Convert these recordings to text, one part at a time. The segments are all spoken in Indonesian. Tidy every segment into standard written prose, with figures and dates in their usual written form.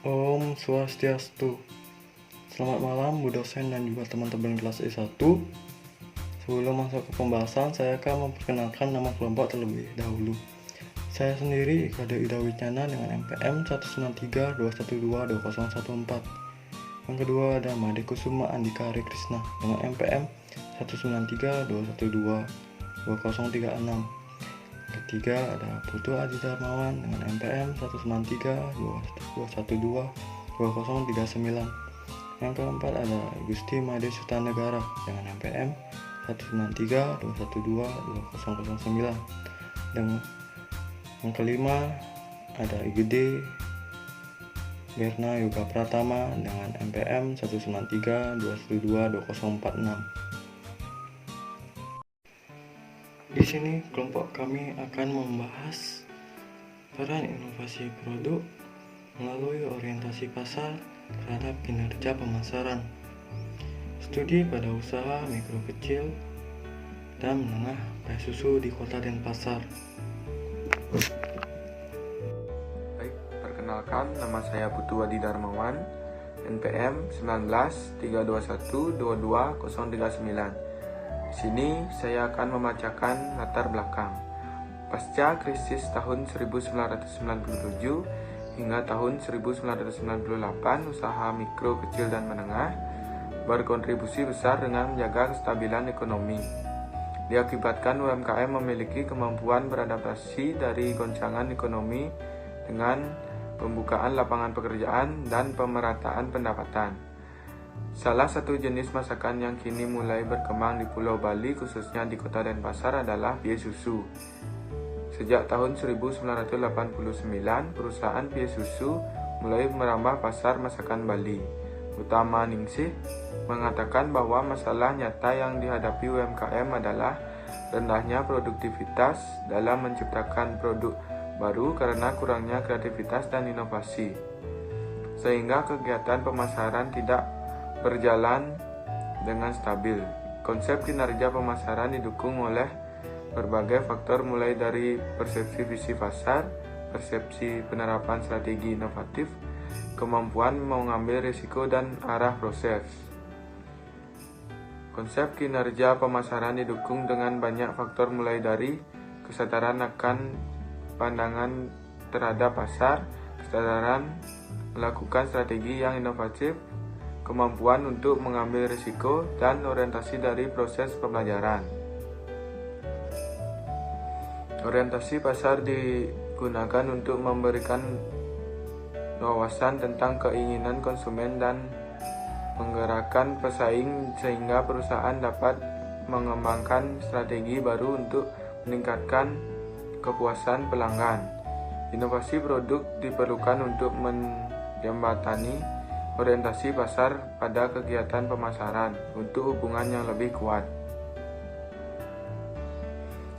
Om Swastiastu. Selamat malam Bu dosen dan juga teman-teman kelas E1. Sebelum masuk ke pembahasan, saya akan memperkenalkan nama kelompok terlebih dahulu. Saya sendiri Ikade Ida Wityana dengan MPM 19321220014. Yang kedua ada Made Kusuma Andika Hari Krisna dengan MPM 19321222036. Ketiga ada Putu Adi Darmawan dengan MPM 19321222039. Yang keempat ada Gusti Made Sutanegara dengan MPM 19321222009. Dan yang kelima ada Igede Berna Yoga Pratama dengan MPM 19321222046. Di sini kelompok kami akan membahas peran inovasi produk melalui orientasi pasar terhadap kinerja pemasaran, studi pada usaha mikro kecil dan menengah kayak susu di kota Denpasar. Baik, perkenalkan nama saya Putu Adi Darmawan, NPM 1932122039. Di sini saya akan membacakan latar belakang. Pasca krisis tahun 1997 hingga tahun 1998, usaha mikro, kecil, dan menengah berkontribusi besar dengan menjaga kestabilan ekonomi. Diakibatkan UMKM memiliki kemampuan beradaptasi dari goncangan ekonomi dengan pembukaan lapangan pekerjaan dan pemerataan pendapatan. Salah satu jenis masakan yang kini mulai berkembang di Pulau Bali, khususnya di kota Denpasar, adalah pie susu. Sejak tahun 1989, perusahaan pie susu mulai merambah pasar masakan Bali. Utama Ningsih mengatakan bahwa masalah nyata yang dihadapi UMKM adalah rendahnya produktivitas dalam menciptakan produk baru karena kurangnya kreativitas dan inovasi, sehingga kegiatan pemasaran tidak berjalan dengan stabil. Konsep kinerja pemasaran didukung oleh berbagai faktor, mulai dari persepsi visi pasar, persepsi penerapan strategi inovatif, kemampuan mengambil risiko, dan arah proses. Konsep kinerja pemasaran didukung dengan banyak faktor, mulai dari kesadaran akan pandangan terhadap pasar, kesadaran melakukan strategi yang inovatif, kemampuan untuk mengambil risiko, dan orientasi dari proses pembelajaran. Orientasi pasar digunakan untuk memberikan wawasan tentang keinginan konsumen dan menggerakkan pesaing sehingga perusahaan dapat mengembangkan strategi baru untuk meningkatkan kepuasan pelanggan. Inovasi produk diperlukan untuk menjembatani orientasi pasar pada kegiatan pemasaran untuk hubungan yang lebih kuat.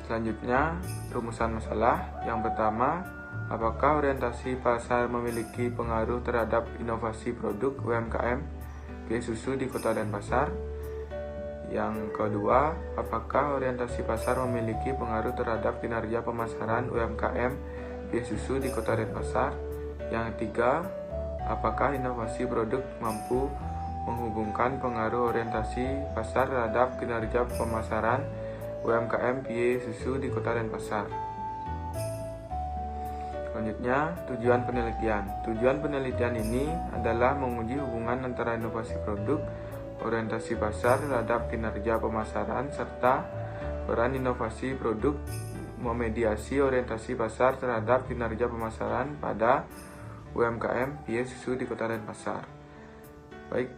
Selanjutnya, rumusan masalah. Yang pertama, apakah orientasi pasar memiliki pengaruh terhadap inovasi produk UMKM pie susu di kota Denpasar? Yang kedua, apakah orientasi pasar memiliki pengaruh terhadap kinerja pemasaran UMKM pie susu di kota Denpasar? Yang ketiga, apakah inovasi produk mampu menghubungkan pengaruh orientasi pasar terhadap kinerja pemasaran UMKM pie susu di kota Denpasar? Selanjutnya, tujuan penelitian. Tujuan penelitian ini adalah menguji hubungan antara inovasi produk, orientasi pasar terhadap kinerja pemasaran, serta peran inovasi produk memediasi orientasi pasar terhadap kinerja pemasaran pada UMKM pie susu di kota Denpasar. Baik,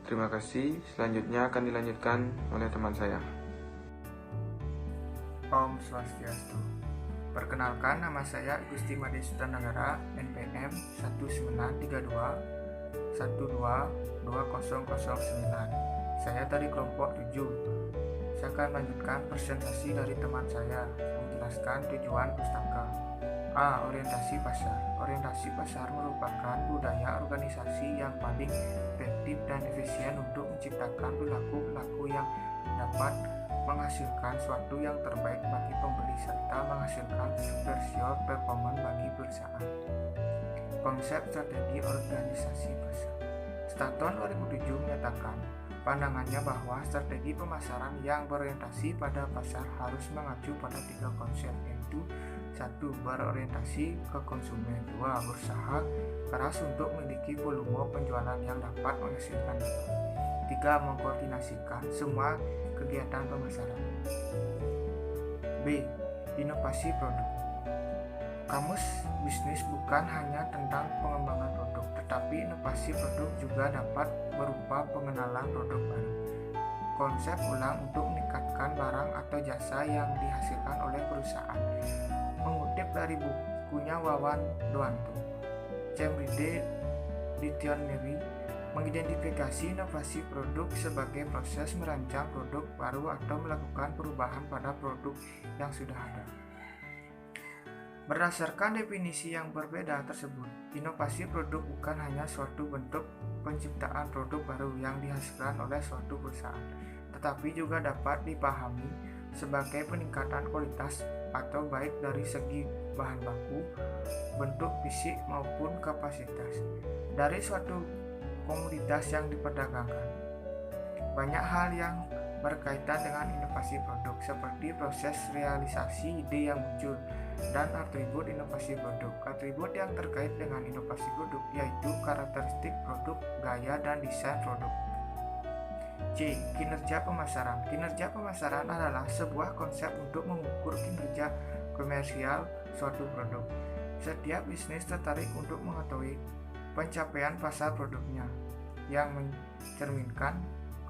terima kasih. Selanjutnya akan dilanjutkan oleh teman saya. Om Swastiastu. Perkenalkan, nama saya Gusti Made Sutanegara, NPM 19321222009. Saya dari kelompok 7. Saya akan melanjutkan presentasi dari teman saya yang menjelaskan tujuan pustaka. A. Orientasi pasar. Orientasi pasar merupakan budaya organisasi yang paling efektif dan efisien untuk menciptakan perilaku-perilaku yang dapat menghasilkan sesuatu yang terbaik bagi pembeli serta menghasilkan superior performance bagi perusahaan. konsep strategi organisasi pasar. Staton 2007 menyatakan pandangannya bahwa strategi pemasaran yang berorientasi pada pasar harus mengacu pada 3 konsep, yaitu 1. Berorientasi ke konsumen, 2. Berusaha keras untuk memiliki volume penjualan yang dapat menghasilkan laba, 3. Mengkoordinasikan semua kegiatan pemasaran. B. Inovasi produk. Kamus bisnis bukan hanya tentang pengembangan produk, tetapi inovasi produk juga dapat berupa pengenalan produk baru, konsep ulang untuk meningkatkan barang atau jasa yang dihasilkan oleh perusahaan. Mengutip dari bukunya Wawan Doanto, Cambridge Dictionary mengidentifikasi inovasi produk sebagai proses merancang produk baru atau melakukan perubahan pada produk yang sudah ada. Berdasarkan definisi yang berbeda tersebut, inovasi produk bukan hanya suatu bentuk penciptaan produk baru yang dihasilkan oleh suatu perusahaan, tetapi juga dapat dipahami sebagai peningkatan kualitas atau baik dari segi bahan baku, bentuk fisik maupun kapasitas dari suatu komoditas yang diperdagangkan. Banyak hal yang berkaitan dengan inovasi produk seperti proses realisasi ide yang muncul dan atribut inovasi produk. Atribut yang terkait dengan inovasi produk yaitu karakteristik produk, gaya, dan desain produk. C. Kinerja pemasaran. Kinerja pemasaran adalah sebuah konsep untuk mengukur kinerja komersial suatu produk. Setiap bisnis tertarik untuk mengetahui pencapaian pasar produknya yang mencerminkan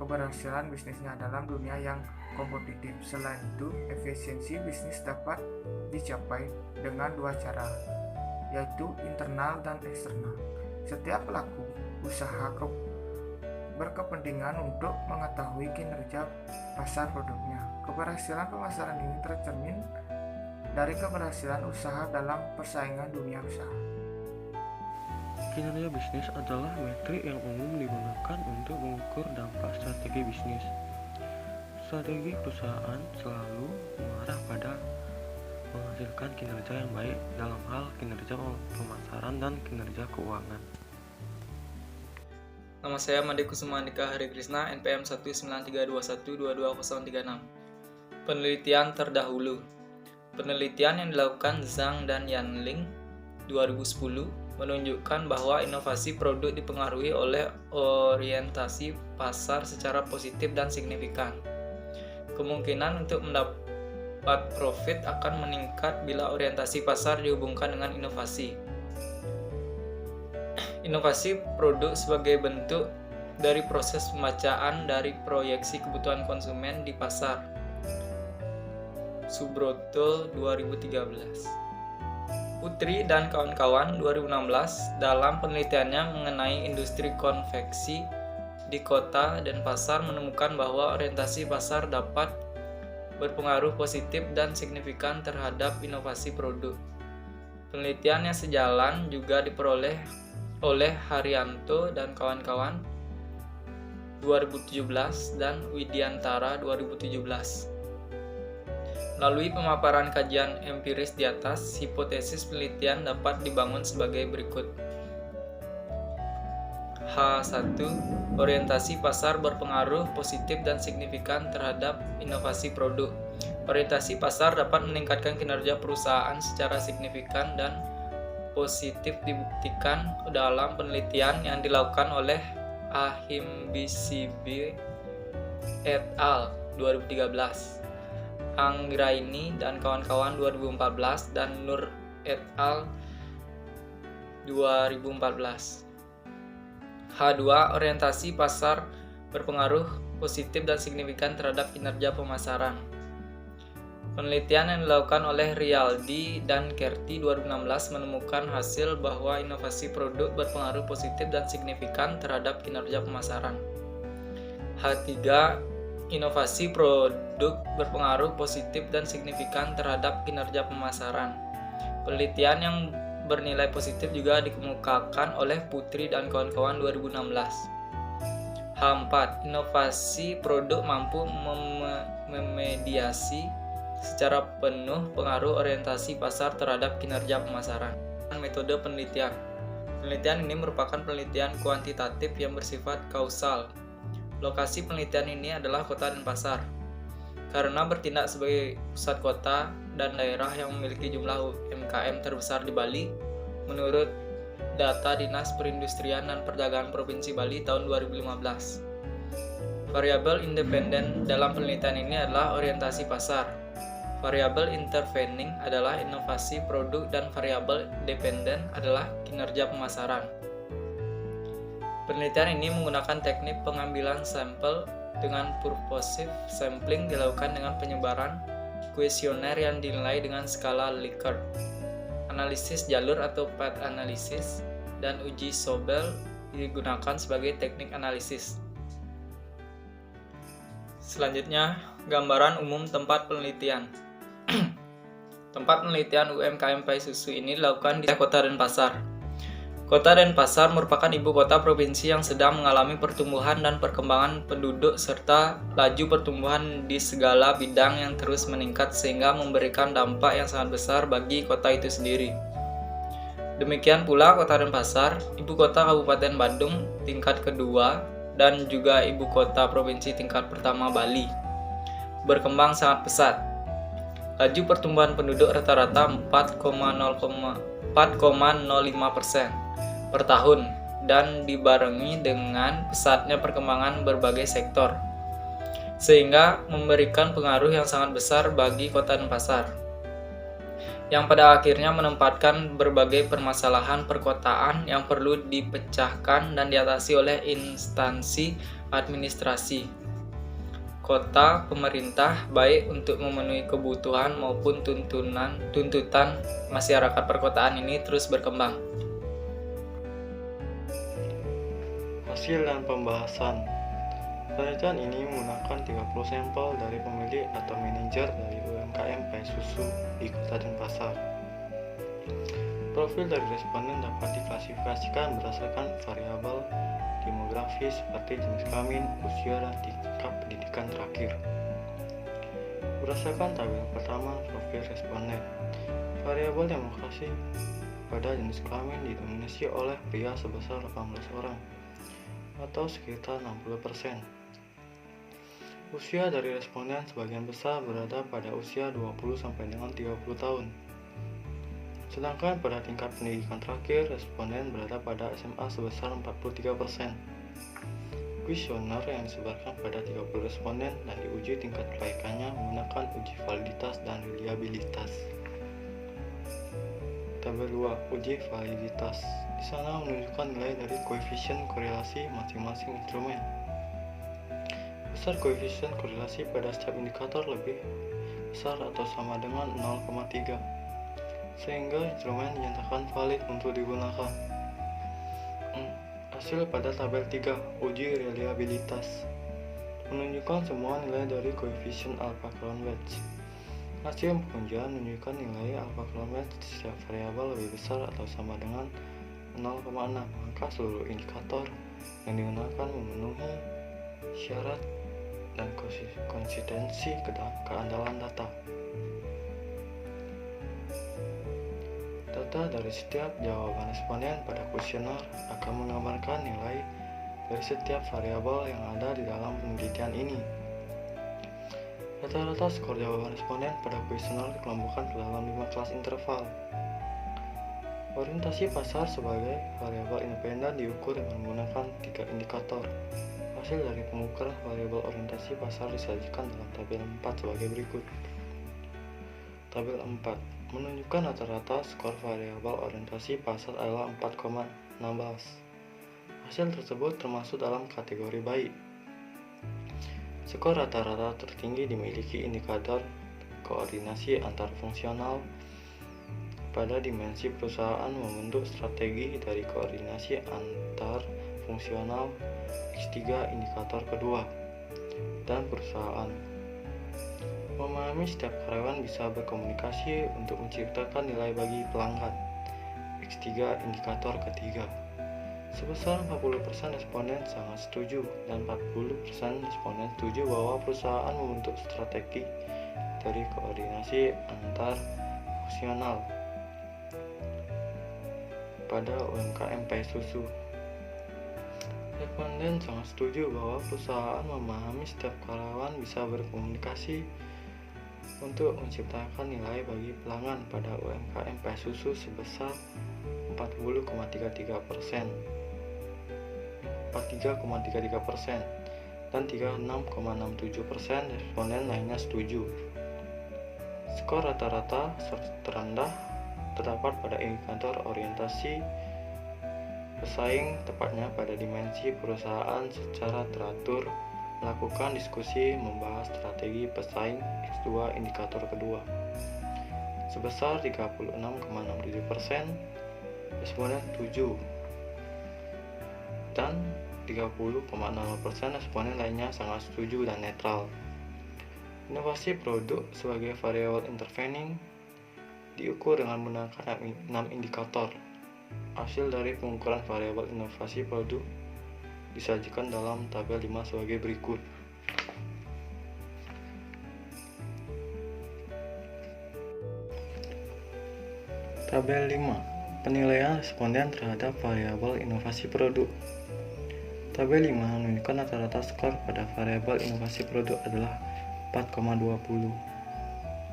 keberhasilan bisnisnya dalam dunia yang kompetitif. Selain itu, efisiensi bisnis dapat dicapai dengan 2 cara, yaitu internal dan eksternal. Setiap pelaku usaha berkepentingan untuk mengetahui kinerja pasar produknya. Keberhasilan pemasaran ini tercermin dari keberhasilan usaha dalam persaingan dunia usaha. Kinerja bisnis adalah metrik yang umum digunakan untuk mengukur dampak strategi bisnis. Strategi perusahaan selalu mengarah pada menghasilkan kinerja yang baik dalam hal kinerja pemasaran dan kinerja keuangan. Nama saya Made Kusuma Andika Hari Krisna, NPM 19321222036. Penelitian terdahulu. Penelitian yang dilakukan Zhang dan Yanling 2010 menunjukkan bahwa inovasi produk dipengaruhi oleh orientasi pasar secara positif dan signifikan. Kemungkinan untuk mendapat profit akan meningkat bila orientasi pasar dihubungkan dengan inovasi. Inovasi produk sebagai bentuk dari proses pembacaan dari proyeksi kebutuhan konsumen di pasar. Subroto 2013. Putri dan kawan-kawan 2016 dalam penelitiannya mengenai industri konveksi di kota dan pasar menemukan bahwa orientasi pasar dapat berpengaruh positif dan signifikan terhadap inovasi produk. Penelitian yang sejalan juga diperoleh oleh Haryanto dan kawan-kawan 2017 dan Widiantara 2017. Melalui pemaparan kajian empiris di atas, hipotesis penelitian dapat dibangun sebagai berikut. H1. Orientasi pasar berpengaruh positif dan signifikan terhadap inovasi produk. Orientasi pasar dapat meningkatkan kinerja perusahaan secara signifikan dan positif dibuktikan dalam penelitian yang dilakukan oleh Ahimbisibi et al. 2013. Anggraini dan kawan-kawan 2014 dan Nur et al. 2014. H2. Orientasi pasar berpengaruh positif dan signifikan terhadap kinerja pemasaran. Penelitian yang dilakukan oleh Rialdi dan Kerti 2016 menemukan hasil bahwa inovasi produk berpengaruh positif dan signifikan terhadap kinerja pemasaran. H3. Inovasi produk berpengaruh positif dan signifikan terhadap kinerja pemasaran. Penelitian yang bernilai positif juga dikemukakan oleh Putri dan kawan-kawan 2016. H4. Inovasi produk mampu memediasi secara penuh pengaruh orientasi pasar terhadap kinerja pemasaran. Metode penelitian. Penelitian ini merupakan penelitian kuantitatif yang bersifat kausal. Lokasi penelitian ini adalah Kota Denpasar. Karena bertindak sebagai pusat kota dan daerah yang memiliki jumlah UMKM terbesar di Bali, menurut data Dinas Perindustrian dan Perdagangan Provinsi Bali tahun 2015. Variabel independen dalam penelitian ini adalah orientasi pasar. Variabel intervening adalah inovasi produk dan variabel dependen adalah kinerja pemasaran. Penelitian ini menggunakan teknik pengambilan sampel dengan purposive sampling dilakukan dengan penyebaran kuesioner yang dinilai dengan skala Likert, analisis jalur atau path analysis, dan uji Sobel digunakan sebagai teknik analisis. Selanjutnya, gambaran umum tempat penelitian. Tempat penelitian UMKM pai susu ini dilakukan di Kota Denpasar. Kota Denpasar merupakan ibu kota provinsi yang sedang mengalami pertumbuhan dan perkembangan penduduk serta laju pertumbuhan di segala bidang yang terus meningkat sehingga memberikan dampak yang sangat besar bagi kota itu sendiri. Demikian pula Kota Denpasar, ibu kota Kabupaten Badung tingkat kedua dan juga ibu kota provinsi tingkat pertama Bali, berkembang sangat pesat. Laju pertumbuhan penduduk rata-rata 4,05% per tahun dan dibarengi dengan pesatnya perkembangan berbagai sektor, sehingga memberikan pengaruh yang sangat besar bagi Kota Denpasar, yang pada akhirnya menempatkan berbagai permasalahan perkotaan yang perlu dipecahkan dan diatasi oleh instansi administrasi kota pemerintah, baik untuk memenuhi kebutuhan maupun tuntutan masyarakat perkotaan ini terus berkembang. Hasil dan pembahasan. Penelitian ini menggunakan 30 sampel dari pemilik atau manajer dari UMKM pai susu di Kota Denpasar. Profil dari responden dapat diklasifikasikan berdasarkan variabel demografis seperti jenis kelamin, usia, dan tingkat pendidikan terakhir. Berdasarkan tabel pertama, profil responden. Variabel demografi pada jenis kelamin didominasi oleh pria sebesar 18 orang atau sekitar 60%. Usia dari responden sebagian besar berada pada usia 20 sampai dengan 30 tahun. Sedangkan pada tingkat pendidikan terakhir, responden berada pada SMA sebesar 43%. Kuesioner yang disebarkan pada 30 responden dan diuji tingkat kelaikannya menggunakan uji validitas dan reliabilitas. Tabel 2, uji validitas. Di sana menunjukkan nilai dari koefisien korelasi masing-masing instrumen. Besar koefisien korelasi pada setiap indikator lebih besar atau sama dengan 0,3, sehingga instrumen dinyatakan valid untuk digunakan. Hasil pada tabel 3, uji reliabilitas, menunjukkan semua nilai dari koefisien alpha Crown Wedge. Hasil pengujian menunjukkan nilai alpha Crown Wedge setiap variabel lebih besar atau sama dengan 0,6, maka seluruh indikator yang digunakan memenuhi syarat dan konsistensi keandalan data. Data dari setiap jawaban responden pada kuesioner akan menggambarkan nilai dari setiap variabel yang ada di dalam penelitian ini. Rata-rata skor jawaban responden pada kuesioner dikelompokkan ke dalam 5 kelas interval. Orientasi pasar sebagai variabel independen diukur dengan menggunakan 3 indikator. Hasil dari pengukuran variabel orientasi pasar disajikan dalam tabel 4 sebagai berikut. Tabel 4 menunjukkan rata-rata skor variabel orientasi pasar adalah 4,16. Hasil tersebut termasuk dalam kategori baik. Skor rata-rata tertinggi dimiliki indikator koordinasi antar fungsional pada dimensi perusahaan membentuk strategi dari koordinasi antar fungsional X3 indikator kedua dan perusahaan. Memahami setiap karyawan bisa berkomunikasi untuk menciptakan nilai bagi pelanggan X3 indikator ketiga. Sebesar 40% responden sangat setuju dan 40% responden setuju bahwa perusahaan membentuk strategi dari koordinasi antar fungsional. pada UMKM pai susu. Responden sangat setuju bahwa perusahaan memahami setiap karyawan bisa berkomunikasi untuk menciptakan nilai bagi pelanggan pada UMKM pai susu sebesar 43,33% dan 36,67% responden lainnya setuju. Skor rata-rata terendah terdapat pada indikator orientasi pesaing, tepatnya pada dimensi perusahaan secara teratur melakukan diskusi membahas strategi pesaing X2 indikator kedua sebesar 36,67%, responden setuju, dan 30,00% responden lainnya sangat setuju dan netral. Inovasi produk sebagai variabel intervening diukur dengan menggunakan 6 indikator. Hasil dari pengukuran variabel inovasi produk disajikan dalam tabel 5 sebagai berikut. Tabel 5. Penilaian responden terhadap variabel inovasi produk. Tabel 5 menunjukkan rata-rata skor pada variabel inovasi produk adalah 4,20.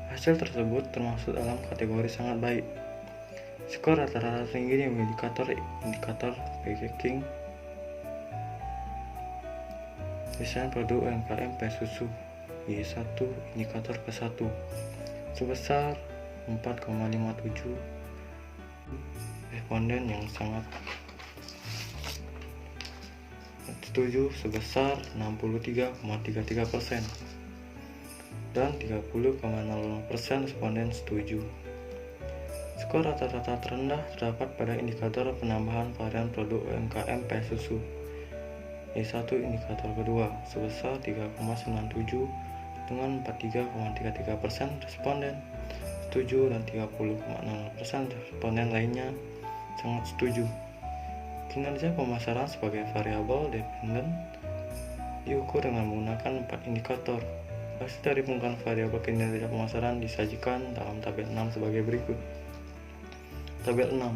Hasil tersebut termasuk dalam kategori sangat baik. Skor rata-rata tinggi di indikator packaging, desain produk UMKM pai susu Y1 indikator ke-1 sebesar 4,57. Responden yang sangat setuju sebesar 63,33% dan 30,00% responden setuju. Skor rata-rata terendah terdapat pada indikator penambahan varian produk UMKM pai susu Y1 indikator kedua sebesar 3,97 dengan 43,33% responden setuju dan 30,00% responden lainnya sangat setuju. Kinerja pemasaran sebagai variabel dependen diukur dengan menggunakan 4 indikator. Hasil dari pengukuran variabel kinerja pemasaran disajikan dalam tabel 6 sebagai berikut. Tabel 6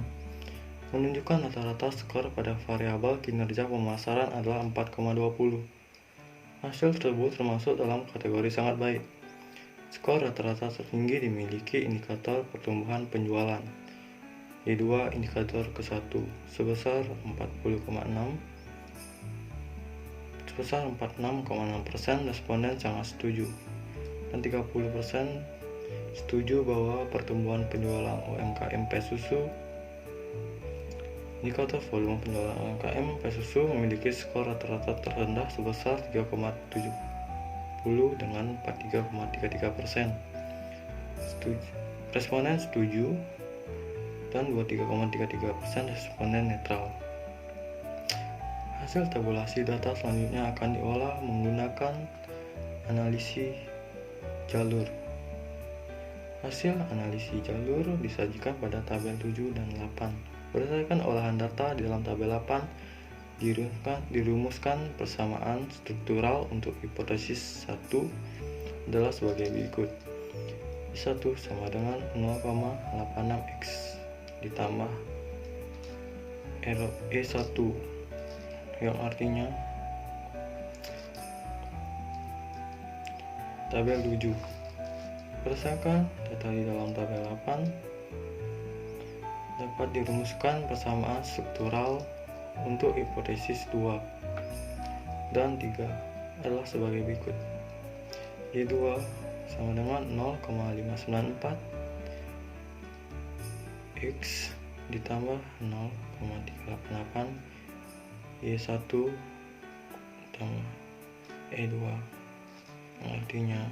menunjukkan rata-rata skor pada variabel kinerja pemasaran adalah 4,20. Hasil tersebut termasuk dalam kategori sangat baik. Skor rata-rata tertinggi dimiliki indikator pertumbuhan penjualan Y2 indikator ke-1 sebesar 46,6%, responden sangat setuju, dan 30% setuju bahwa pertumbuhan penjualan UMKM pai susu. Indikator volume penjualan UMKM pai susu memiliki skor rata-rata terendah sebesar 3,70 dengan 43,33%. Responden setuju dan 23,33% responden netral. Hasil tabulasi data selanjutnya akan diolah menggunakan analisis jalur. Hasil analisis jalur disajikan pada tabel 7 dan 8. Berdasarkan olahan data di dalam tabel 8, dirumuskan persamaan struktural untuk hipotesis 1 adalah sebagai berikut. Y1 sama dengan 0,86x ditambah E1 yang artinya tabel 7. Berdasarkan data di dalam tabel 8 dapat dirumuskan persamaan struktural untuk hipotesis 2 dan 3 adalah sebagai berikut. Y2 sama dengan 0,594 X ditambah 0,388 Y1 tambah E2 yang artinya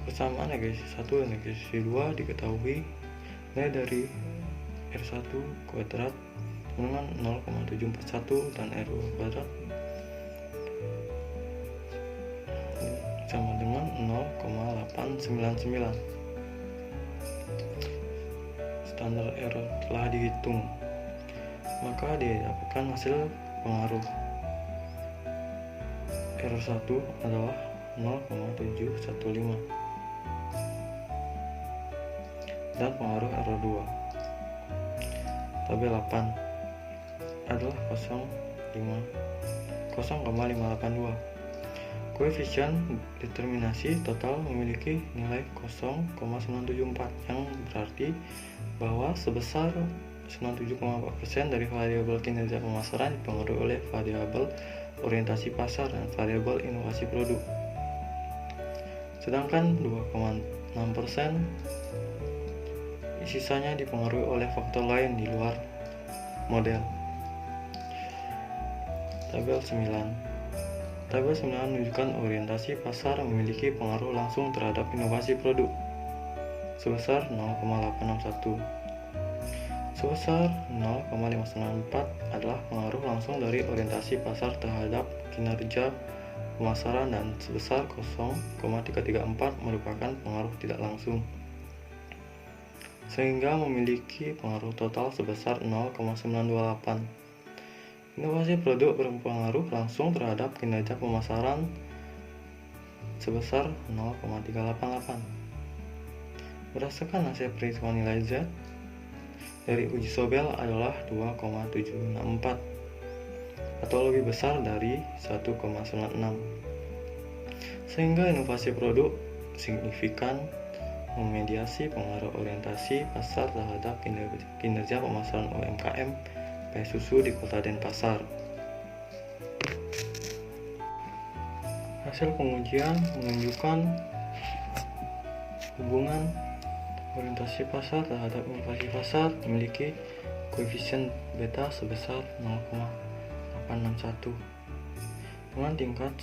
persamaan negasi 1 dan negasi 2 diketahui nilai dari R1 kuadrat dengan 0,741 dan R2 kuadrat sama dengan 0,899. Standar error telah dihitung, maka didapatkan hasil pengaruh R1 adalah 0,715 dan pengaruh R2. tabel 8 adalah 0,582. Koefisien determinasi total memiliki nilai 0,974 yang berarti bahwa sebesar 97,4% dari variabel kinerja pemasaran dipengaruhi oleh variabel orientasi pasar dan variabel inovasi produk. Sedangkan 2,6% sisanya dipengaruhi oleh faktor lain di luar model. Tabel 9 menunjukkan orientasi pasar memiliki pengaruh langsung terhadap inovasi produk sebesar 0,861. Sebesar 0,594 adalah pengaruh langsung dari orientasi pasar terhadap kinerja pemasaran dan sebesar 0,334 merupakan pengaruh tidak langsung, sehingga memiliki pengaruh total sebesar 0,928. Inovasi produk berpengaruh langsung terhadap kinerja pemasaran sebesar 0,388. Berdasarkan hasil perhitungan nilai Z dari uji Sobel adalah 2,764 atau lebih besar dari 1,96, sehingga inovasi produk signifikan memediasi pengaruh orientasi pasar terhadap kinerja pemasaran UMKM pai susu di Kota Denpasar. Hasil pengujian menunjukkan hubungan orientasi pasar terhadap inovasi pasar memiliki koefisien beta sebesar 0,861 dengan tingkat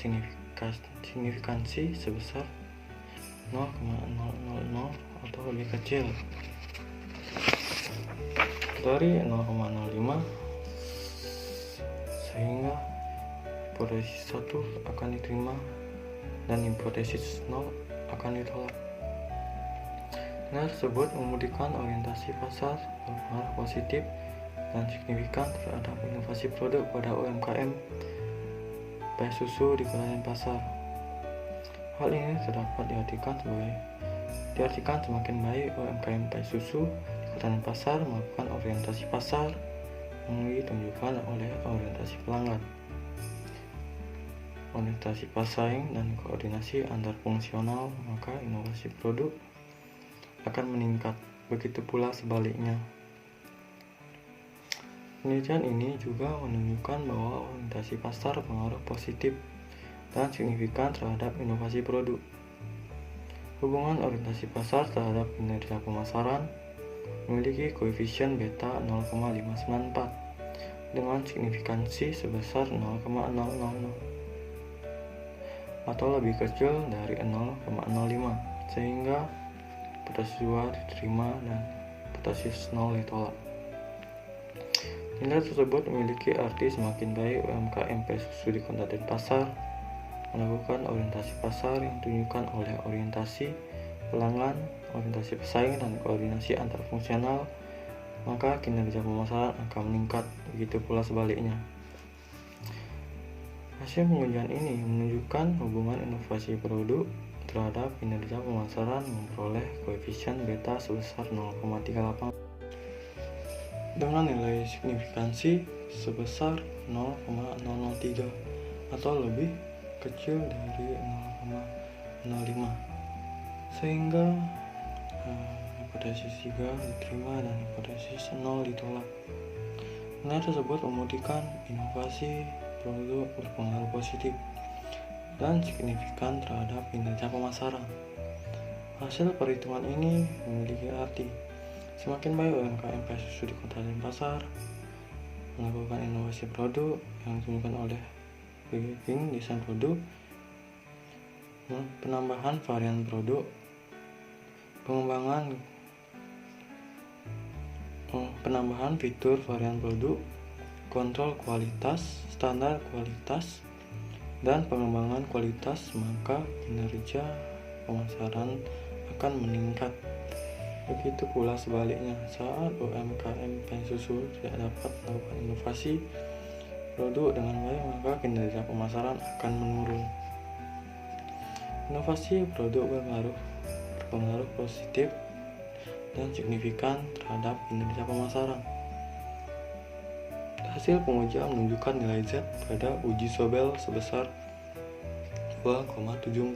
signifikansi sebesar 0,000 atau lebih kecil dari 0,05, sehingga hipotesis 1 akan diterima dan hipotesis 0 akan ditolak. Nilai tersebut membuktikan orientasi pasar berpengaruh positif dan signifikan terhadap inovasi produk pada UMKM pai susu di Kota Denpasar. Hal ini dapat diartikan semakin baik UMKM pai susu Kota Denpasar melakukan orientasi pasar yang ditunjukkan oleh orientasi pelanggan, orientasi pesaing, dan koordinasi antar fungsional, maka inovasi produk akan meningkat. Begitu pula sebaliknya. Penelitian ini juga menunjukkan bahwa orientasi pasar pengaruh positif dan signifikan terhadap inovasi produk. Hubungan orientasi pasar terhadap kinerja pemasaran memiliki koefisien beta 0,594 dengan signifikansi sebesar 0,000 atau lebih kecil dari 0,05, sehingga hipotesis 2 diterima dan hipotesis 0 ditolak. Nilai tersebut memiliki arti semakin baik UMKM pai susu di Kota Denpasar melakukan orientasi pasar yang ditunjukkan oleh orientasi pelanggan, orientasi pesaing, dan koordinasi antar fungsional, maka kinerja pemasaran akan meningkat. Begitu pula sebaliknya. Hasil pengujian ini menunjukkan hubungan inovasi produk terhadap kinerja pemasaran memperoleh koefisien beta sebesar 0,38 dengan nilai signifikansi sebesar 0,003 atau lebih kecil dari 0,05, sehingga hipotesis 3 diterima dan hipotesis 0 ditolak. Nilai tersebut membuktikan inovasi produk berpengaruh positif dan signifikan terhadap kinerja pemasaran. Hasil perhitungan ini memiliki arti semakin baik UMKM pai susu di Kota Denpasar melakukan inovasi produk yang ditunjukkan oleh briefing desain produk, penambahan varian produk, penambahan fitur varian produk, kontrol kualitas, standar kualitas, dan pengembangan kualitas, maka kinerja pemasaran akan meningkat. Begitu pula sebaliknya, saat UMKM pai susu tidak dapat melakukan inovasi produk dengan baik, maka kinerja pemasaran akan menurun. Inovasi produk berpengaruh positif dan signifikan terhadap kinerja pemasaran. Hasil pengujian menunjukkan nilai Z pada uji Sobel sebesar 2,746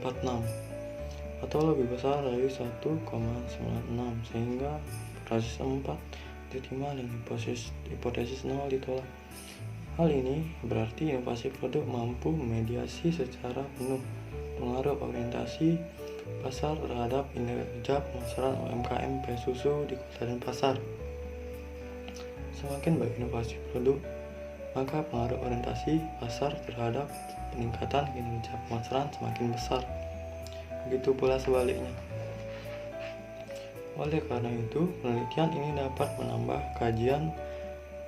atau lebih besar dari 1,96, sehingga hipotesis 4 diterima dan hipotesis 0 ditolak. Hal ini berarti inovasi produk mampu memediasi secara penuh pengaruh orientasi pasar terhadap kinerja pemasaran UMKM susu di kota dan pasar. Semakin baik inovasi produk, maka pengaruh orientasi pasar terhadap peningkatan kinerja pemasaran semakin besar. Begitu pula sebaliknya. Oleh karena itu, penelitian ini dapat menambah kajian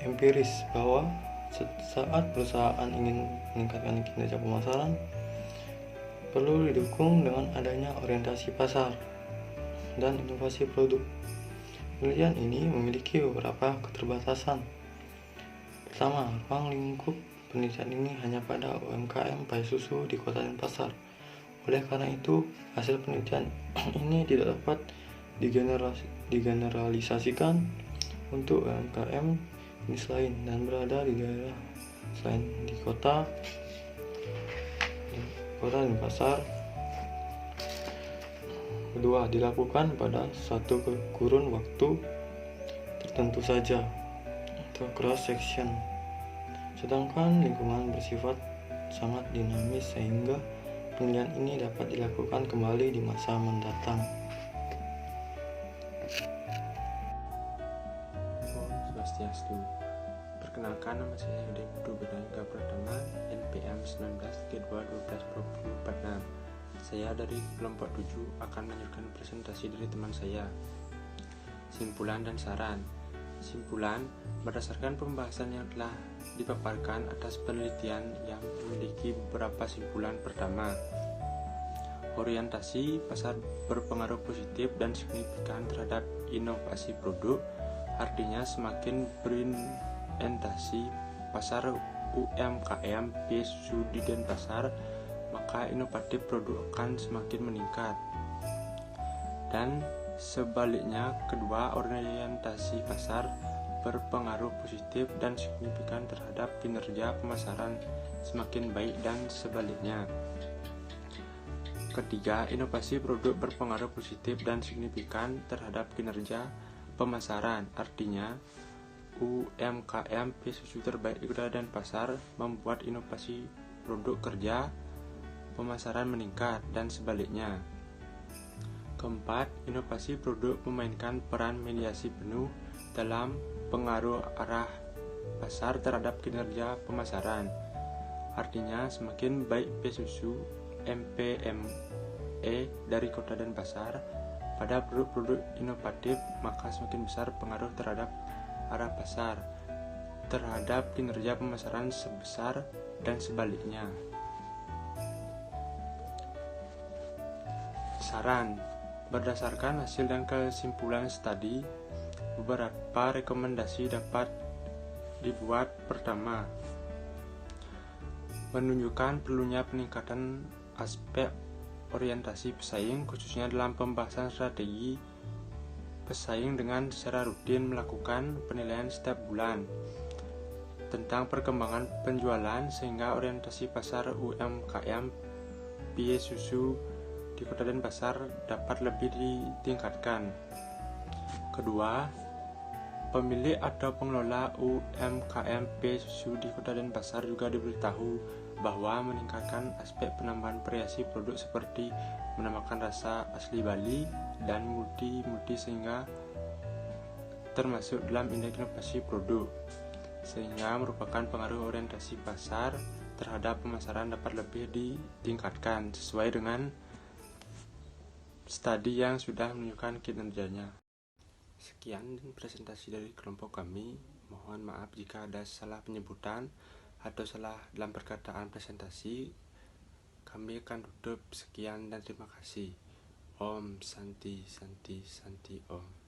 empiris bahwa saat perusahaan ingin meningkatkan kinerja pemasaran, perlu didukung dengan adanya orientasi pasar dan inovasi produk. Penelitian ini memiliki beberapa keterbatasan. Pertama, ruang lingkup penelitian ini hanya pada UMKM susu di kota dan pasar. Oleh karena itu, hasil penelitian ini tidak dapat digeneralisasikan untuk UMKM jenis lain dan berada di daerah selain di kota dan pasar. Kedua, dilakukan pada satu kurun waktu tertentu saja atau cross section, sedangkan lingkungan bersifat sangat dinamis sehingga penelitian ini dapat dilakukan kembali di masa mendatang. Om Swastiastu. Perkenalkan, nama saya Yudi Putu Benayga Pratama, NPM 19G2122046. Saya dari kelompok 7 akan melanjutkan presentasi dari teman saya. Simpulan dan saran. Simpulan, berdasarkan pembahasan yang telah dipaparkan atas penelitian yang memiliki beberapa simpulan. Pertama, orientasi pasar berpengaruh positif dan signifikan terhadap inovasi produk. Artinya semakin berorientasi pasar UMKM susu di Denpasar, maka inovatif produk akan semakin meningkat. Dan sebaliknya, kedua, orientasi pasar berpengaruh positif dan signifikan terhadap kinerja pemasaran semakin baik dan sebaliknya. Ketiga, inovasi produk berpengaruh positif dan signifikan terhadap kinerja pemasaran. Artinya, UMKM susu terbaik di kota dan pasar membuat inovasi produk kerja pemasaran meningkat dan sebaliknya. Keempat, inovasi produk memainkan peran mediasi penuh dalam pengaruh arah pasar terhadap kinerja pemasaran. Artinya, semakin baik susu MPME dari kota dan pasar pada produk-produk inovatif, maka semakin besar pengaruh terhadap arah pasar terhadap kinerja pemasaran sebesar dan sebaliknya. Saran. Berdasarkan hasil dan kesimpulan studi, beberapa rekomendasi dapat dibuat. Pertama, menunjukkan perlunya peningkatan aspek orientasi pesaing, khususnya dalam pembahasan strategi pesaing dengan secara rutin melakukan penilaian setiap bulan tentang perkembangan penjualan, sehingga orientasi pasar UMKM susu di kota dan pasar dapat lebih ditingkatkan. Kedua, pemilik atau pengelola UMKM susu di kota dan pasar juga diberitahu bahwa meningkatkan aspek penambahan variasi produk seperti menambahkan rasa asli Bali dan multi sehingga termasuk dalam indeks inovasi produk, sehingga merupakan pengaruh orientasi pasar terhadap pemasaran dapat lebih ditingkatkan sesuai dengan studi yang sudah menunjukkan kinerjanya. Sekian presentasi dari kelompok kami. Mohon maaf jika ada salah penyebutan atau salah dalam perkataan presentasi. Kami akan tutup. Sekian dan terima kasih. Om Santi Santi Santi Om.